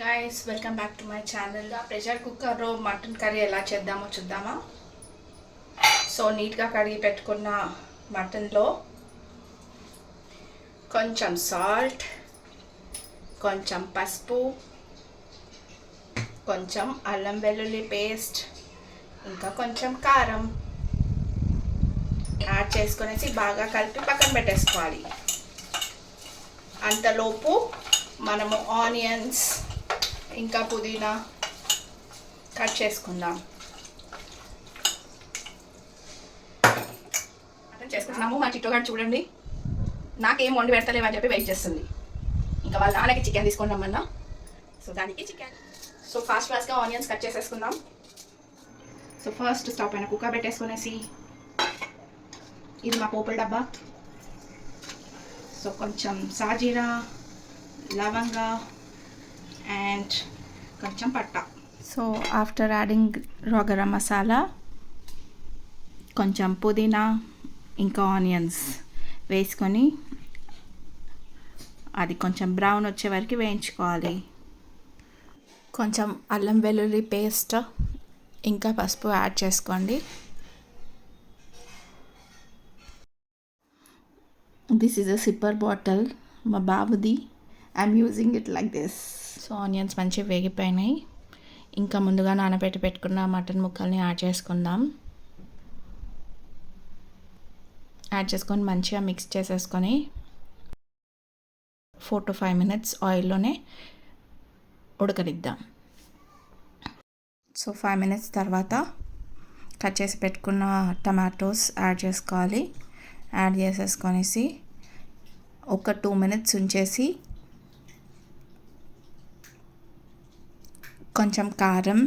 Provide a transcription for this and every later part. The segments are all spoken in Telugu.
Guys, welcome back to my channel. Pressure కుక్కర్లో మటన్ కర్రీ ఎలా చేద్దామో చూద్దామా. సో నీట్గా కడిగి పెట్టుకున్న మటన్లో కొంచెం సాల్ట్, కొంచెం పసుపు, కొంచెం అల్లం వెల్లుల్లి పేస్ట్, ఇంకా కొంచెం కారం యాడ్ చేసుకునేసి బాగా కలిపి పక్కన పెట్టేసుకోవాలి. అంతలోపు మనము ఆనియన్స్ ఇంకా పుదీనా కట్ చేసుకుందాం. చేసుకుంటున్నాము. మా చిట్టుగాడు చూడండి, నాకేం వండి పెడతలేవని చెప్పి వెయిట్ చేస్తుంది. ఇంకా వాళ్ళ నాన్నకి చికెన్ తీసుకొని రమ్మన్నా. సో దానికి చికెన్. సో ఫాస్ట్గా ఆనియన్స్ కట్ చేసేసుకుందాం. సో ఫస్ట్ స్టవ్ పైన కుక్కర్ పెట్టేసుకునేసి, ఇది మా పోపుల డబ్బా. సో కొంచెం సాజీరా, లవంగా అండ్ కొంచెం పట్ట. సో ఆఫ్టర్ యాడింగ్ రా గరం మసాలా, కొంచెం పుదీనా ఇంకా ఆనియన్స్ వేసుకొని అది కొంచెం బ్రౌన్ వచ్చే వరకు వేయించుకోవాలి. కొంచెం అల్లం వెల్లుల్లి పేస్ట్ ఇంకా పసుపు యాడ్ చేసుకోండి. This is a sipper bottle, మా బాబుది. I'm using it like this. So onions మంచిగా వేగిపోయినాయి. ఇంకా ముందుగా నానబెట్టి పెట్టుకున్న మటన్ ముక్కల్ని యాడ్ చేసుకుందాం. యాడ్ చేసుకొని మంచిగా మిక్స్ చేసేసుకొని 4 to 5 minutes ఆయిల్లోనే ఉడకనిద్దాం. సో 5 minutes తర్వాత కట్ చేసి పెట్టుకున్న టమాటోస్ యాడ్ చేసుకోవాలి. యాడ్ చేసేసుకొనేసి ఒక 2 minutes ఉంచేసి కొంచెం కారం,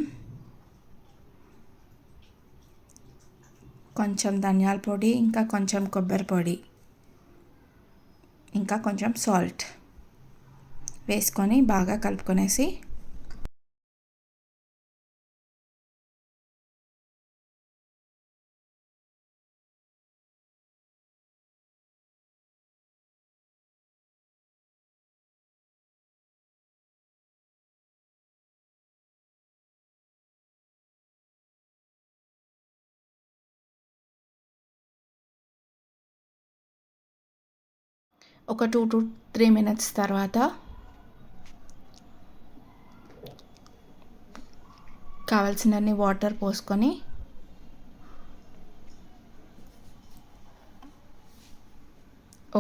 కొంచెం ధనియాల పొడి, ఇంకా కొంచెం కొబ్బరి పొడి, ఇంకా కొంచెం సాల్ట్ వేసుకొని బాగా కలుపుకొనేసి ఒక 2 to 3 minutes తర్వాత కావాల్సినన్ని వాటర్ పోసుకొని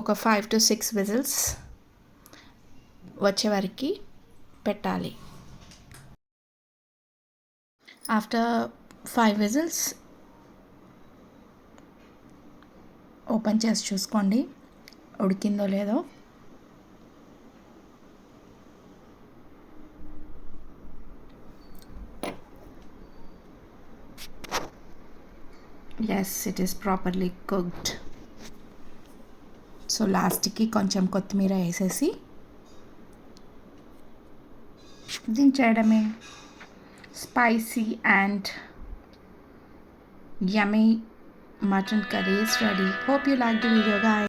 ఒక 5 to 6 విజిల్స్ వచ్చే వరకు పెట్టాలి. ఆఫ్టర్ 5 విజిల్స్ ఓపెన్ చేసి చూసుకోండి ఉడికిందో లేదో. Yes, it is properly cooked. So లాస్ట్కి కొంచెం కొత్తిమీర వేసేసి దించేయడమే. Spicy and yummy mutton curry is ready. Hope you liked the video, guys.